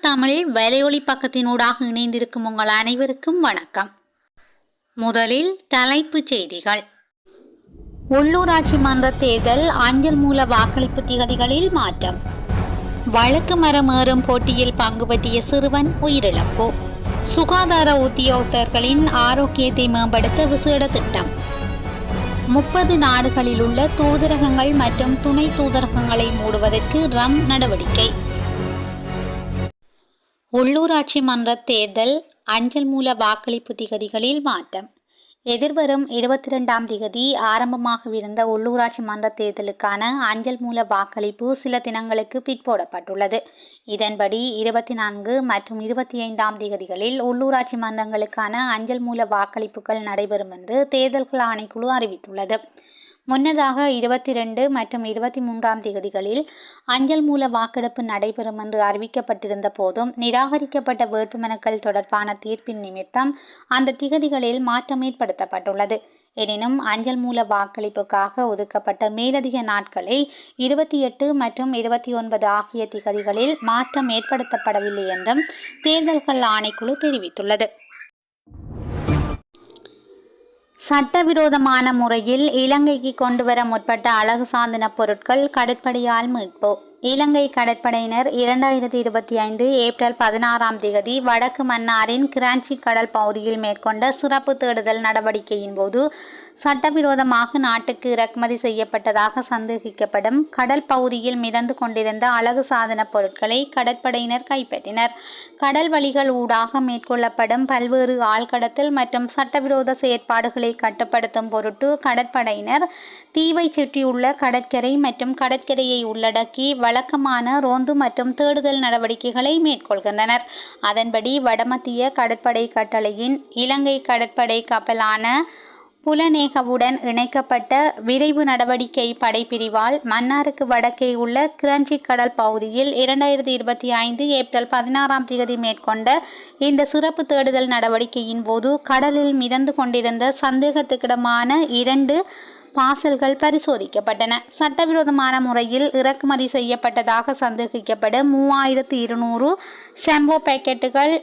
தமிழ் வலையொலி பக்கத்தினூடாக இணைந்திருக்கும் உங்கள் அனைவருக்கும் வணக்கம். முதலில் தலைப்புச் செய்திகள். உள்ளூராட்சி மன்ற தேர்தல் அஞ்சல் மூல வாக்களிப்பு திகதிகளில் மாற்றம். வழக்கு மரம் ஏறும் போட்டியில் பங்கு பற்றிய சிறுவன் உயிரிழப்பு. சுகாதார உத்தியோகத்தர்களின் ஆரோக்கியத்தை மேம்படுத்த விசேட திட்டம். 30 நாடுகளில் உள்ள தூதரகங்கள் மற்றும் துணை தூதரகங்களை மூடுவதற்கு ரம் நடவடிக்கை. உள்ளூராட்சி மன்ற தேர்தல் அஞ்சல் மூல வாக்களிப்பு திகதிகளில் மாற்றம். எதிர்வரும் 22ஆம் திகதி ஆரம்பமாகவிருந்த உள்ளூராட்சி மன்ற தேர்தலுக்கான அஞ்சல் மூல வாக்களிப்பு சில தினங்களுக்கு பிற்போடப்பட்டுள்ளது. இதன்படி 24 மற்றும் 25ஆம் திகதிகளில் உள்ளூராட்சி மன்றங்களுக்கான அஞ்சல் மூல வாக்களிப்புகள் நடைபெறும் என்று தேர்தல்கள் ஆணைக்குழு அறிவித்துள்ளது. முன்னதாக 22 மற்றும் 23ஆம் திகதிகளில் அஞ்சல் மூல வாக்கெடுப்பு நடைபெறும் என்று அறிவிக்கப்பட்டிருந்த போதும் நிராகரிக்கப்பட்ட வேட்புமனுக்கள் தொடர்பான தீர்ப்பின் நிமித்தம் அந்த திகதிகளில் மாற்றம் ஏற்படுத்தப்பட்டுள்ளது. எனினும் அஞ்சல் மூல வாக்களிப்புக்காக ஒதுக்கப்பட்ட மேலதிக நாட்களை 28 மற்றும் 29 ஆகிய திகதிகளில் மாற்றம் ஏற்படுத்தப்படவில்லை என்றும் தேர்தல்கள் ஆணைக்குழு தெரிவித்துள்ளது. சட்டவிரோதமான முறையில் இலங்கைக்கு கொண்டுவர முற்பட்ட அழகு சாதன பொருட்கள் கடற்படையால் மீட்பு. இலங்கை கடற்படையினர் 2025 ஏப்ரல் 16ஆம் திகதி வடக்கு மன்னாரின் கிராஞ்சி கடல் பகுதியில் மேற்கொண்ட சிறப்பு தேடுதல் நடவடிக்கையின் போது சட்டவிரோதமாக நாட்டுக்கு இறக்குமதி செய்யப்பட்டதாக சந்தேகிக்கப்படும் கடல் பகுதியில் மிதந்து கொண்டிருந்த அழகு சாதன பொருட்களை கடற்படையினர் கைப்பற்றினர். கடல் வழிகள் ஊடாக மேற்கொள்ளப்படும் பல்வேறு ஆழ்கடத்தல் மற்றும் சட்டவிரோத செயற்பாடுகளை கட்டுப்படுத்தும் பொருட்டு கடற்படையினர் தீவை சுற்றியுள்ள கடற்கரை மற்றும் கடற்கரையை உள்ளடக்கி வழக்கமான ரோந்து மற்றும் தேடுதல் நடவடிக்கைகளை மேற்கொள்கின்றனர். அதன்படி வடமத்திய கடற்படை கட்டளையின் இலங்கை கடற்படை கப்பலான புலனேகவுடன் இணைக்கப்பட்ட விரைவு நடவடிக்கை படைப்பிரிவால் மன்னாருக்கு வடக்கே உள்ள கிராஞ்சி கடல் பகுதியில் 2025 ஏப்ரல் 16ஆம் தேதி மேற்கொண்ட இந்த சிறப்பு தேடுதல் நடவடிக்கையின் போது கடலில் மிதந்து கொண்டிருந்த சந்தேகத்துக்கிடமான 2 பார்சல்கள் பரிசோதிக்கப்பட்டன. சட்டவிரோதமான முறையில் இறக்குமதி செய்யப்பட்டதாக சந்தேகிக்கப்படும் 3200 ஷாம்போ பாக்கெட்டுகள்,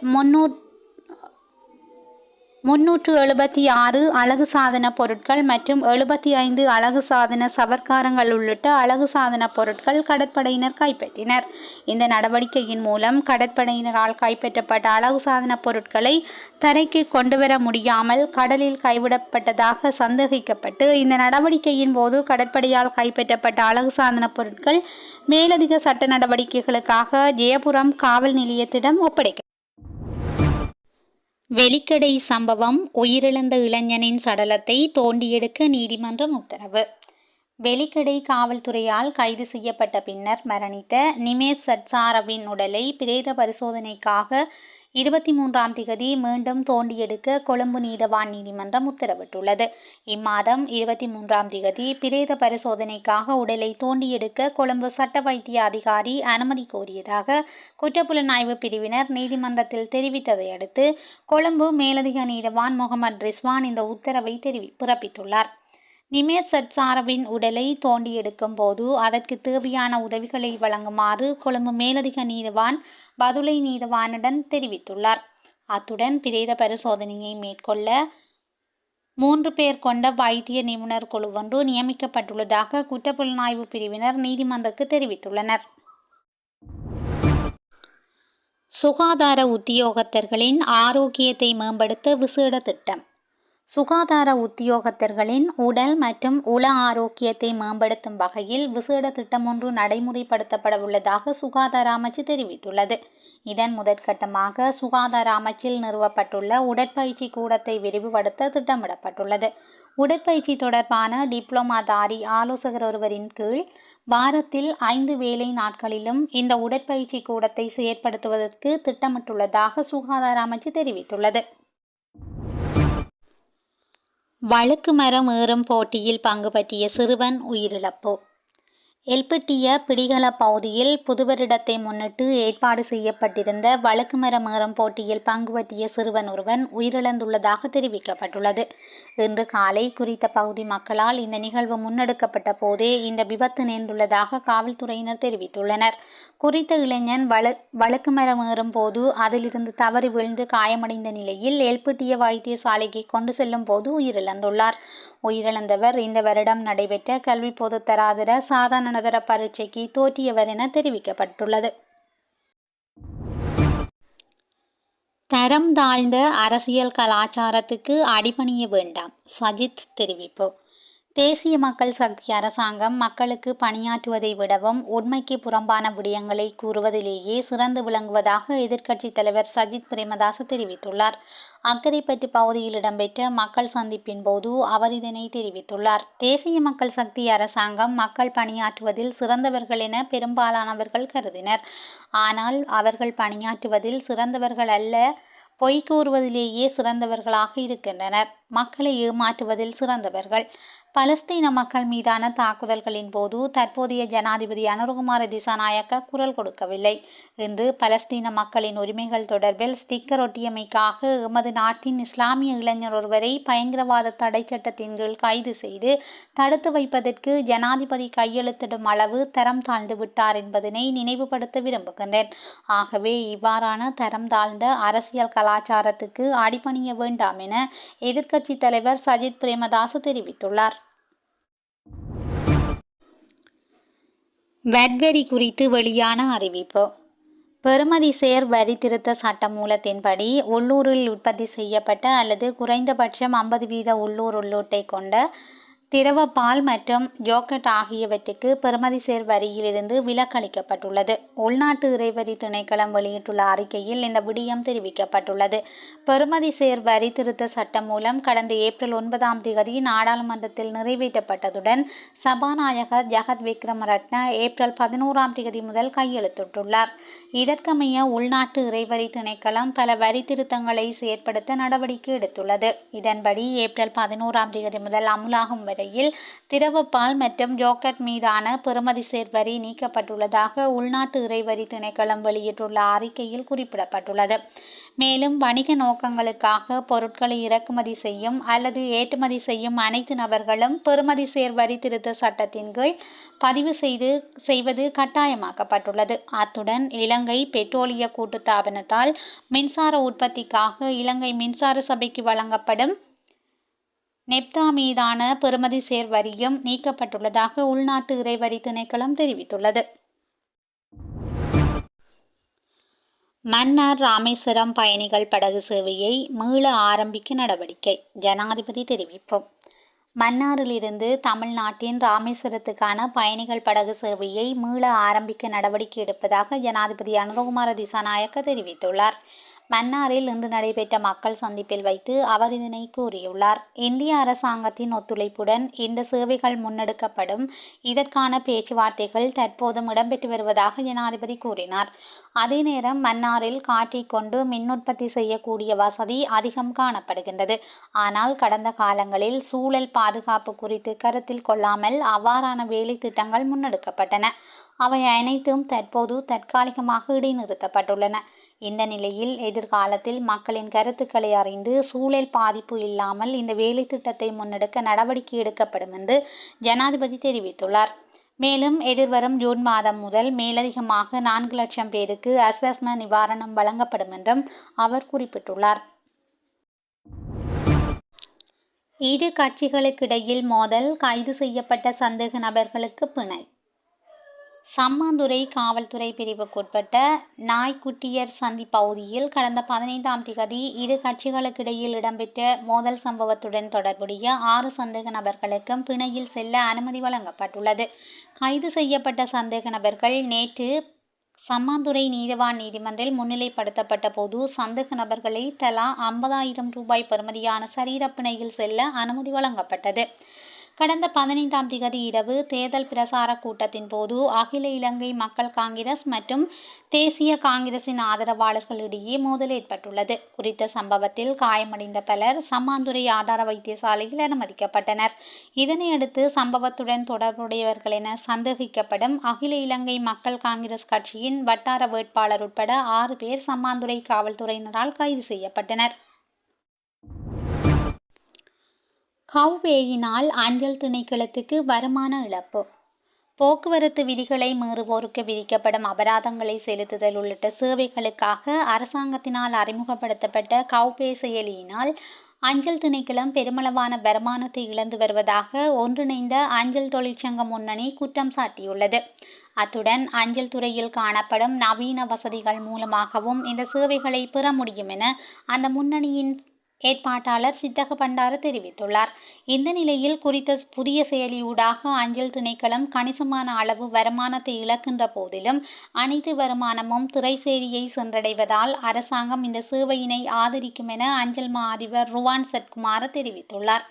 376 அழகு சாதன பொருட்கள் மற்றும் 75 அழகு சாதன சவர்க்காரங்கள் உள்ளிட்ட அழகு சாதன பொருட்கள் கடற்படையினர் கைப்பற்றினர். இந்த நடவடிக்கையின் மூலம் கடற்படையினரால் கைப்பற்றப்பட்ட அழகு சாதன பொருட்களை தரைக்கு கொண்டுவர முடியாமல் கடலில் கைவிடப்பட்டதாக சந்தேகிக்கப்பட்டு இந்த நடவடிக்கையின் போது கடற்படையால் கைப்பற்றப்பட்ட அழகு சாதன பொருட்கள் மேலதிக சட்ட நடவடிக்கைகளுக்காக ஜெயபுரம் காவல் நிலையத்திடம் ஒப்படைக்கப்பட்டது. வெலிக்கடை சம்பவம். உயிரிழந்த இளைஞனின் சடலத்தை தோண்டி எடுக்க நீதிமன்றம் உத்தரவு. வெலிக்கடை காவல்துறையால் கைது செய்யப்பட்ட பின்னர் மரணித்த நிமேஷ் சட்சாரவின் உடலை பிரேத பரிசோதனைக்காக 23ஆம் திகதி மீண்டும் தோண்டி எடுக்க கொழும்பு நீதவான் நீதிமன்றம் உத்தரவிட்டுள்ளது. இம்மாதம் 23ஆம் திகதி பிரேத பரிசோதனைக்காக உடலை தோண்டி எடுக்க கொழும்பு சட்ட வைத்திய அதிகாரி அனுமதி கோரியதாக குற்றப்புலனாய்வு பிரிவினர் நீதிமன்றத்தில் தெரிவித்ததை அடுத்து கொழும்பு மேலதிக நீதவான் முகமது ரிஸ்வான் இந்த உத்தரவை பிறப்பித்துள்ளார். நிமேஷ் சட்சாரவின் உடலை தோண்டி எடுக்கும் போது அதற்கு தேவையான உதவிகளை வழங்குமாறு கொழும்பு மேலதிக நீதவான் பதுளை நீதவானிடம் தெரிவித்துள்ளார். அத்துடன் பிரேத பரிசோதனையை மேற்கொள்ள 3 பேர் கொண்ட வைத்திய நிபுணர் குழு ஒன்று நியமிக்கப்பட்டுள்ளதாக குற்றப்புலனாய்வு பிரிவினர் நீதிமன்றத்துக்கு தெரிவித்துள்ளனர். சுகாதார உத்தியோகத்தர்களின் ஆரோக்கியத்தை மேம்படுத்த விசேட திட்டம். சுகாதார உத்தியோகத்தர்களின் உடல் மற்றும் உள ஆரோக்கியத்தை மேம்படுத்தும் வகையில் விசேட திட்டம் ஒன்று நடைமுறைப்படுத்தப்பட உள்ளதாக சுகாதார அமைச்சு தெரிவித்துள்ளது. இதன் முதற்கட்டமாக சுகாதார அமைச்சில் நிறுவப்பட்டுள்ள உடற்பயிற்சி கூடத்தை விரிவுபடுத்த திட்டமிடப்பட்டுள்ளது. உடற்பயிற்சி தொடர்பான டிப்ளோமாதாரி ஆலோசகர் ஒருவரின் கீழ் வாரத்தில் 5 வேலை நாட்களிலும் இந்த உடற்பயிற்சி கூடத்தை செயற்படுத்துவதற்கு திட்டமிட்டுள்ளதாக சுகாதார அமைச்சு தெரிவித்துள்ளது. வழக்கு மரம் ஏறும் போட்டியில் பங்கு பற்றிய சிறுவன் உயிரிழப்பு. எல்பிட்டிய பிடிகள பகுதியில் புதுவருடத்தை முன்னிட்டு ஏற்பாடு செய்யப்பட்டிருந்த வழுக்குமரம் ஏறும் போட்டியில் பங்கு பற்றிய சிறுவன் ஒருவன் உயிரிழந்துள்ளதாக தெரிவிக்கப்பட்டுள்ளது. இன்று காலை குறித்த பகுதி மக்களால் இந்த நிகழ்வு முன்னெடுக்கப்பட்ட போதே இந்த விபத்து நேர்ந்துள்ளதாக காவல்துறையினர் தெரிவித்துள்ளனர். குறித்த இளைஞன் வழுக்குமரம் ஏறும் போது அதிலிருந்து தவறி விழுந்து காயமடைந்த நிலையில் எல்பிட்டிய வைத்தியசாலைக்கு கொண்டு செல்லும் போது உயிரிழந்துள்ளார். உயிரிழந்தவர் இந்த வருடம் நடைபெற்ற கல்வி பொதுத்தராதர சாதாரணதர பரீட்சைக்கு தோற்றியவர் என தெரிவிக்கப்பட்டுள்ளது. தரம் தாழ்ந்த அரசியல் கலாச்சாரத்துக்கு அடிபணிய வேண்டாம், சஜித் தெரிவிப்பு. தேசிய மக்கள் சக்தி அரசாங்கம் மக்களுக்கு பணியாற்றுவதை விடவும் உண்மைக்கு புறம்பான விடயங்களை கூறுவதிலேயே சிறந்து விளங்குவதாக எதிர்க்கட்சித் தலைவர் சஜித் பிரேமதாச தெரிவித்துள்ளார். அக்கரைப்பற்று பகுதியில் இடம்பெற்ற மக்கள் சந்திப்பின் போது அவர் இதனை தெரிவித்துள்ளார். தேசிய மக்கள் சக்தி அரசாங்கம் மக்கள் பணியாற்றுவதில் சிறந்தவர்கள் என பெரும்பாலானவர்கள் கருதினர். ஆனால் அவர்கள் பணியாற்றுவதில் சிறந்தவர்கள் அல்ல, பொய் கூறுவதிலேயே சிறந்தவர்களாக இருக்கின்றனர். மக்களை ஏமாற்றுவதில் சிறந்தவர்கள். பலஸ்தீன மக்கள் மீதான தாக்குதல்களின் போது தற்போதைய ஜனாதிபதி அனுரகுமார திசாநாயக்க குரல் கொடுக்கவில்லை. இன்று பலஸ்தீன மக்களின் உரிமைகள் தொடர்பில் ஸ்டிக்கர் ஒட்டியமைக்காக எமது நாட்டின் இஸ்லாமிய இளைஞர் ஒருவரை பயங்கரவாத தடை சட்டத்தின் கீழ் கைது செய்து தடுத்து வைப்பதற்கு ஜனாதிபதி கையெழுத்திடும் அளவு தரம் தாழ்ந்து விட்டார் என்பதனை நினைவுபடுத்த விரும்புகின்றேன். ஆகவே இவ்வாறான தரம் தாழ்ந்த அரசியல் கலாச்சாரத்துக்கு அடிபணிய வேண்டாம் என எதிர்க்கட்சித் தலைவர் சஜித் பிரேமதாச தெரிவித்துள்ளார். வரி குறித்து வெளியான அறிவிப்பு. பெறுமதி சேர் வரி திருத்த சட்டமூலத்தின்படி உள்ளூரில் உற்பத்தி செய்யப்பட்ட அல்லது குறைந்தபட்சம் 50% உள்ளூர் உள்ளீட்டை கொண்ட திரவ பால் மற்றும் யோகட் ஆகியவற்றுக்கு பெறுமதி சேர் வரியிலிருந்து விலக்களிக்கப்பட்டுள்ளது. உள்நாட்டு இறைவரி திணைக்களம் வெளியிட்டுள்ள அறிக்கையில் இந்த விடயம் தெரிவிக்கப்பட்டுள்ளது. பெறுமதி சேர் வரி திருத்த சட்டம் மூலம் கடந்த ஏப்ரல் 9 நாடாளுமன்றத்தில் நிறைவேற்றப்பட்டதுடன் சபாநாயகர் ஜகத் விக்ரமரட்ன ஏப்ரல் 11 முதல் கையெழுத்திட்டுள்ளார். இதற்கமைய உள்நாட்டு இறைவரி திணைக்களம் பல வரி திருத்தங்களை செயற்படுத்த நடவடிக்கை எடுத்துள்ளது. இதன்படி ஏப்ரல் 11 முதல் அமுலாகும் வரையில் திரவப்பால் மற்றும் யோகட் மீதான பெறுமதி சேர் வரி நீக்கப்பட்டுள்ளதாக உள்நாட்டு இறைவரி திணைக்களம் வெளியிட்டுள்ள அறிக்கையில் குறிப்பிடப்பட்டுள்ளது. மேலும் வணிக நோக்கங்களுக்காக பொருட்களை இறக்குமதி செய்யும் அல்லது ஏற்றுமதி செய்யும் அனைத்து நபர்களும் பெறுமதி சேர் வரி திருத்த சட்டத்தின் கீழ் பதிவு செய்வது கட்டாயமாக்கப்பட்டுள்ளது. அத்துடன் இலங்கை பெட்ரோலிய கூட்டுத்தாபனத்தால் மின்சார உற்பத்திக்காக இலங்கை மின்சார சபைக்கு வழங்கப்படும் நெப்தா மீதான பெறுமதி சேர் வரியும் நீக்கப்பட்டுள்ளதாக உள்நாட்டு இறைவரி திணைக்களம் தெரிவித்துள்ளது. மன்னார் ராமேஸ்வரம் பயணிகள் படகு சேவையை மீள ஆரம்பிக்க நடவடிக்கை, ஜனாதிபதி தெரிவிப்பு. மன்னாரிலிருந்து தமிழ்நாட்டின் ராமேஸ்வரத்துக்கான பயணிகள் படகு சேவையை மீள ஆரம்பிக்க நடவடிக்கை எடுப்பதாக ஜனாதிபதி அனுரகுமார திசாநாயக்க தெரிவித்துள்ளார். மன்னாரில் இன்று நடைபெற்ற மக்கள் சந்திப்பில் வைத்து அவர் இதனை கூறியுள்ளார். இந்திய அரசாங்கத்தின் ஒத்துழைப்புடன் இந்த சேவைகள் முன்னெடுக்கப்படும். இதற்கான பேச்சுவார்த்தைகள் தற்போதும் இடம்பெற்று வருவதாக ஜனாதிபதி கூறினார். அதே நேரம் மன்னாரில் காற்றை கொண்டு மின் உற்பத்தி செய்யக்கூடிய வசதி அதிகம் காணப்படுகின்றது. ஆனால் கடந்த காலங்களில் சூழல் பாதுகாப்பு குறித்து கருத்தில் கொள்ளாமல் அவ்வாறான வேலை திட்டங்கள் முன்னெடுக்கப்பட்டன. அவை அனைத்தும் தற்போது தற்காலிகமாக இடைநிறுத்தப்பட்டுள்ளன. இந்த நிலையில் எதிர்காலத்தில் மக்களின் கருத்துக்களை அறிந்து சூழல் பாதிப்பு இல்லாமல் இந்த வேலை திட்டத்தை முன்னெடுக்க நடவடிக்கை எடுக்கப்படும் என்று ஜனாதிபதி தெரிவித்துள்ளார். மேலும் எதிர்வரும் ஜூன் மாதம் முதல் மேலதிகமாக 4 லட்சம் பேருக்கு அஸ்வஸ்ம நிவாரணம் வழங்கப்படும் என்றும் அவர் குறிப்பிட்டுள்ளார். இரு கட்சிகளுக்கிடையில் மோதல், கைது செய்யப்பட்ட சந்தேக நபர்களுக்கு பிணை. சம்மாந்துறை காவல்துறை பிரிவுக்குட்பட்ட நாய்க்குட்டியர் சந்தி பகுதியில் கடந்த 15 இரு கட்சிகளுக்கிடையில் இடம்பெற்ற மோதல் சம்பவத்துடன் தொடர்புடைய 6 சந்தேக நபர்களுக்கும் பிணையில் செல்ல அனுமதி வழங்கப்பட்டுள்ளது. கைது செய்யப்பட்ட சந்தேக நபர்கள் நேற்று சம்மாந்துறை நீதவான் நீதிமன்றில் முன்னிலைப்படுத்தப்பட்ட போது சந்தேக நபர்களை தலா 50,000 ரூபாய் பெறுமதியான சரீர பிணையில் செல்ல அனுமதி வழங்கப்பட்டது. கடந்த 15ஆம் திகதி இரவு தேர்தல் பிரசார கூட்டத்தின் போது அகில இலங்கை மக்கள் காங்கிரஸ் மற்றும் தேசிய காங்கிரசின் ஆதரவாளர்களிடையே மோதல் ஏற்பட்டுள்ளது. குறித்த சம்பவத்தில் காயமடைந்த பலர் சம்மாந்துறை ஆதார வைத்தியசாலையில் அனுமதிக்கப்பட்டனர். இதனையடுத்து சம்பவத்துடன் தொடர்புடையவர்கள் என சந்தேகிக்கப்படும் அகில இலங்கை மக்கள் காங்கிரஸ் கட்சியின் வட்டார வேட்பாளர் உட்பட 6 பேர் சம்மாந்துறை காவல்துறையினரால் கைது செய்யப்பட்டனர். கௌவேயினால் அஞ்சல் திணைக்களத்துக்கு வருமான இழப்பு. போக்குவரத்து விதிகளை மீறுவோருக்கு விதிக்கப்படும் அபராதங்களை செலுத்துதல் உள்ளிட்ட சேவைகளுக்காக அரசாங்கத்தினால் அறிமுகப்படுத்தப்பட்ட கௌபே செயலியினால் அஞ்சல் திணைக்களம் பெருமளவான வருமானத்தை இழந்து வருவதாக ஒன்றிணைந்த அஞ்சல் தொழிற்சங்க முன்னணி குற்றம் சாட்டியுள்ளது. அத்துடன் அஞ்சல் துறையில் காணப்படும் நவீன வசதிகள் மூலமாகவும் இந்த சேவைகளை பெற முடியும் என அந்த முன்னணியின் ஏற்பாட்டாளர் சித்தக பண்டார தெரிவித்துள்ளார். இந்த நிலையில் குறித்த புதிய செயலியூடாக அஞ்சல் திணைக்களம் கணிசமான அளவு வருமானத்தை இழக்கின்ற போதிலும் அனைத்து வருமானமும் திரைசேரியை சென்றடைவதால் அரசாங்கம் இந்த சேவையினை ஆதரிக்கும் என அஞ்சல் மா அதிபர் ருவான் சத்குமார தெரிவித்துள்ளார்.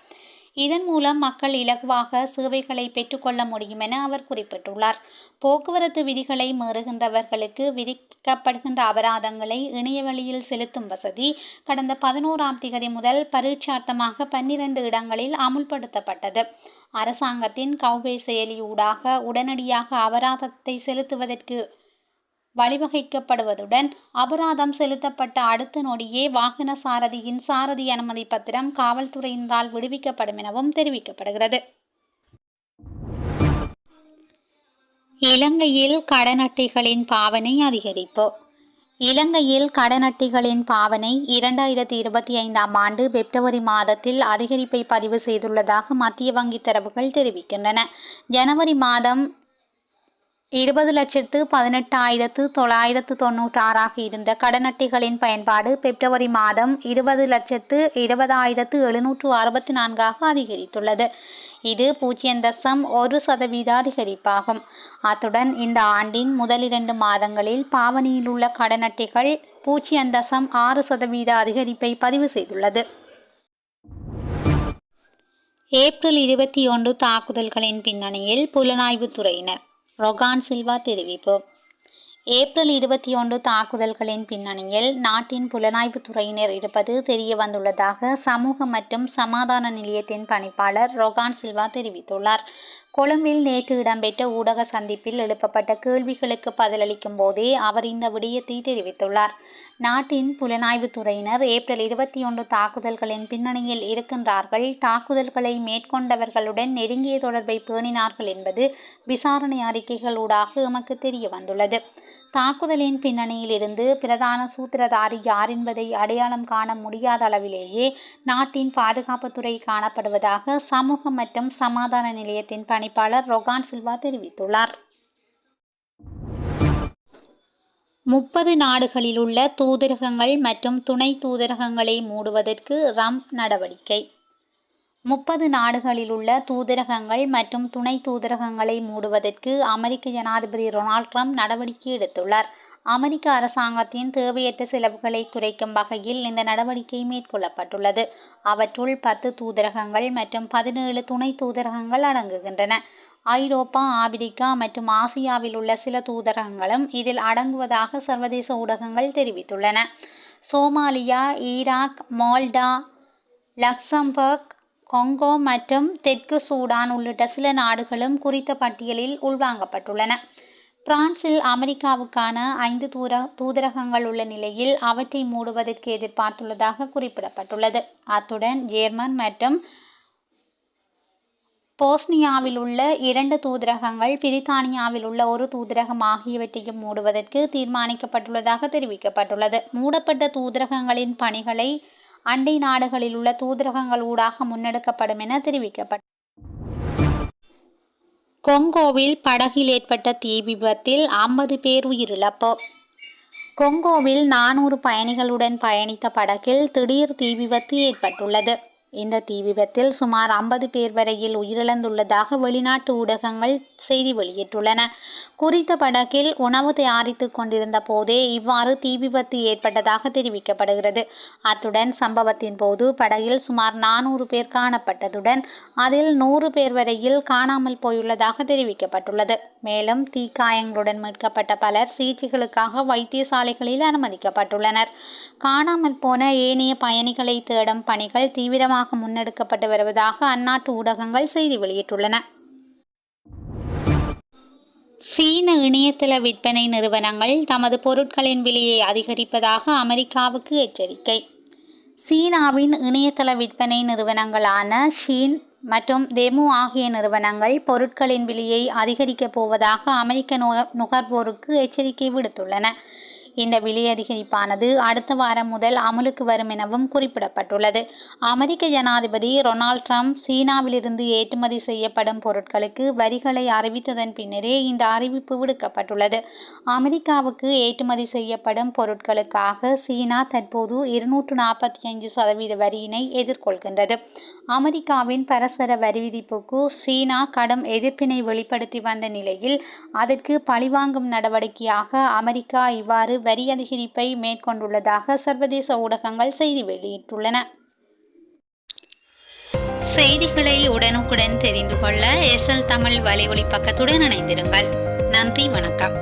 இதன் மூலம் மக்கள் இலகுவாக சேவைகளை பெற்றுக்கொள்ள முடியும் என அவர் குறிப்பிட்டுள்ளார். போக்குவரத்து விதிகளை மீறுகின்றவர்களுக்கு விதிக்கப்படுகின்ற அபராதங்களை இணையவழியில் செலுத்தும் வசதி கடந்த 11ஆம் திகதி முதல் பரீட்சார்த்தமாக 12 இடங்களில் அமுல்படுத்தப்பட்டது. அரசாங்கத்தின் கௌபே செயலியூடாக உடனடியாக அபராதத்தை செலுத்துவதற்கு வழிவகைக்கப்படுவதுடன் அபராதம் செலுத்தப்பட்ட அடுத்த நொடியே வாகன சாரதியின் சாரதி அனுமதி பத்திரம் காவல்துறையினரால் விடுவிக்கப்படும் எனவும் தெரிவிக்கப்படுகிறது. இலங்கையில் கடன் அட்டைகளின் பாவனை அதிகரிப்பு. இலங்கையில் கடன் அட்டைகளின் பாவனை 2025ஆம் ஆண்டு பிப்ரவரி மாதத்தில் அதிகரிப்பை பதிவு செய்துள்ளதாக மத்திய வங்கி தரவுகள் தெரிவிக்கின்றன. ஜனவரி மாதம் 20,18,996 இருந்த கடன் அட்டைகளின் பயன்பாடு பிப்ரவரி மாதம் 20,20,764 அதிகரித்துள்ளது. இது 0.1% அதிகரிப்பாகும். அத்துடன் இந்த ஆண்டின் முதல் 2 மாதங்களில் பாவனையில் உள்ள கடன் அட்டைகள் 0.6% அதிகரிப்பை பதிவு செய்துள்ளது. ஏப்ரல் 21 தாக்குதல்களின் பின்னணியில் புலனாய்வுத்துறையினர். ரொகான் சில்வா தெரிவிப்பு. ஏப்ரல் 21 தாக்குதல்களின் பின்னணியில் நாட்டின் புலனாய்வுத்துறையினர் இருப்பது தெரிய வந்துள்ளதாக சமூக மற்றும் சமாதான நிலையத்தின் பணிப்பாளர் ரொகான் சில்வா தெரிவித்துள்ளார். கொழும்பில் நேற்று இடம்பெற்ற ஊடக சந்திப்பில் எழுப்பப்பட்ட கேள்விகளுக்கு பதிலளிக்கும் போதே அவர் இந்த விடயத்தை தெரிவித்துள்ளார். நாட்டின் புலனாய்வுத்துறையினர் ஏப்ரல் 21 தாக்குதல்களின் பின்னணியில் இருக்கின்றார்கள். தாக்குதல்களை மேற்கொண்டவர்களுடன் நெருங்கிய தொடர்பை பேணினார்கள் என்பது விசாரணை அறிக்கைகளூடாக எமக்கு தெரிய வந்துள்ளது. தாக்குதலின் பின்னணியில் இருந்து பிரதான சூத்திரதாரி யார் என்பதை அடையாளம் காண முடியாத அளவிலேயே நாட்டின் பாதுகாப்புத்துறை காணப்படுவதாக சமூக மற்றும் சமாதான நிலையத்தின் பணிப்பாளர் ரொகான் சில்வா தெரிவித்துள்ளார். 30 நாடுகளில் உள்ள தூதரகங்கள் மற்றும் துணை தூதரகங்களை மூடுவதற்கு நடவடிக்கை. 30 நாடுகளில் உள்ள தூதரகங்கள் மற்றும் துணை தூதரகங்களை மூடுவதற்கு அமெரிக்க ஜனாதிபதி டொனால்ட் ட்ரம்ப் நடவடிக்கை எடுத்துள்ளார். அமெரிக்க அரசாங்கத்தின் தேவையற்ற செலவுகளை குறைக்கும் வகையில் இந்த நடவடிக்கை மேற்கொள்ளப்பட்டுள்ளது. அவற்றுள் 10 தூதரகங்கள் மற்றும் 17 துணை தூதரகங்கள் அடங்குகின்றன. ஐரோப்பா, ஆபிரிக்கா மற்றும் ஆசியாவில் உள்ள சில தூதரகங்களும் இதில் அடங்குவதாக சர்வதேச ஊடகங்கள் தெரிவித்துள்ளன. Somalia, Iraq, Malta, Luxembourg, Congo மற்றும் தெற்கு சூடான் உள்ளிட்ட சில நாடுகளும் குறித்த பட்டியலில் உள்வாங்கப்பட்டுள்ளன. பிரான்சில் அமெரிக்காவுக்கான 5 தூதரகங்கள் உள்ள நிலையில் அவற்றை மூடுவதற்கு எதிர்பார்த்துள்ளதாக குறிப்பிடப்பட்டுள்ளது. அத்துடன் ஜெர்மன் மற்றும் போஸ்னியாவில் உள்ள 2 தூதரகங்கள், பிரித்தானியாவில் உள்ள 1 தூதரகம் ஆகியவற்றையும் மூடுவதற்கு தீர்மானிக்கப்பட்டுள்ளதாக தெரிவிக்கப்பட்டுள்ளது. மூடப்பட்ட தூதரகங்களின் பணிகளை அண்டை நாடுகளில் உள்ள தூதரகங்கள் ஊடாக முன்னெடுக்கப்படும் என தெரிவிக்கப்பட்டது. கொங்கோவில் படகில் ஏற்பட்ட தீ விபத்தில் 50 பேர் உயிரிழப்பு. கொங்கோவில் 400 பயணிகளுடன் பயணித்த படகில் திடீர் தீ விபத்து ஏற்பட்டுள்ளது. இந்த தீ விபத்தில் சுமார் 50 பேர் வரையில் உயிரிழந்துள்ளதாக வெளிநாட்டு ஊடகங்கள் செய்தி வெளியிட்டுள்ளன. குறித்த படகில் உணவு தயாரித்துக் கொண்டிருந்த போதே இவ்வாறு தீ விபத்து ஏற்பட்டதாக தெரிவிக்கப்படுகிறது. அத்துடன் சம்பவத்தின் போது படகில் சுமார் 400 பேர் காணப்பட்டதுடன் அதில் 100 பேர் வரையில் காணாமல் போயுள்ளதாக தெரிவிக்கப்பட்டுள்ளது. மேலும் தீக்காயங்களுடன் மீட்கப்பட்ட பலர் சிகிச்சைகளுக்காக வைத்தியசாலைகளில் அனுமதிக்கப்பட்டுள்ளனர். காணாமல் போன ஏனைய பயணிகளை தேடும் பணிகள் தீவிரமாக முன்னெடுக்கப்பட்டு வருவதாக அந்நாட்டு ஊடகங்கள் செய்தி வெளியிட்டுள்ளன. சீன இணையதள விற்பனை நிறுவனங்கள் தமது பொருட்களின் விலையை அதிகரிப்பதாக அமெரிக்காவுக்கு எச்சரிக்கை. சீனாவின் இணையதள விற்பனை நிறுவனங்களான ஷீன் மற்றும் தெமு ஆகிய நிறுவனங்கள் பொருட்களின் விலையை அதிகரிக்கப் போவதாக அமெரிக்க நுகர்வோருக்கு எச்சரிக்கை விடுத்துள்ளன. இந்த விலை அதிகரிப்பானது அடுத்த வாரம் முதல் அமலுக்கு வரும் எனவும் குறிப்பிடப்பட்டுள்ளது. அமெரிக்க ஜனாதிபதி டொனால்ட் ட்ரம்ப் சீனாவிலிருந்து ஏற்றுமதி செய்யப்படும் பொருட்களுக்கு வரிகளை அறிவித்ததன் பின்னரே இந்த அறிவிப்பு விடுக்கப்பட்டுள்ளது. அமெரிக்காவுக்கு ஏற்றுமதி செய்யப்படும் பொருட்களுக்காக சீனா தற்போது 245% வரியினை எதிர்கொள்கின்றது. அமெரிக்காவின் பரஸ்பர வரி விதிப்புக்கு சீனா கடும் எதிர்ப்பினை வெளிப்படுத்தி வந்த நிலையில் அதற்கு பழிவாங்கும் நடவடிக்கையாக அமெரிக்கா இவ்வாறு வரி அதிகரிப்பை மேற்கொண்டுள்ளதாக சர்வதேச ஊடகங்கள் செய்தி வெளியிட்டுள்ளன. செய்திகளை உடனுக்குடன் தெரிந்து கொள்ள எஸ்எல் தமிழ் வலையொலி பக்கத்துடன் இணைந்திருங்கள். நன்றி, வணக்கம்.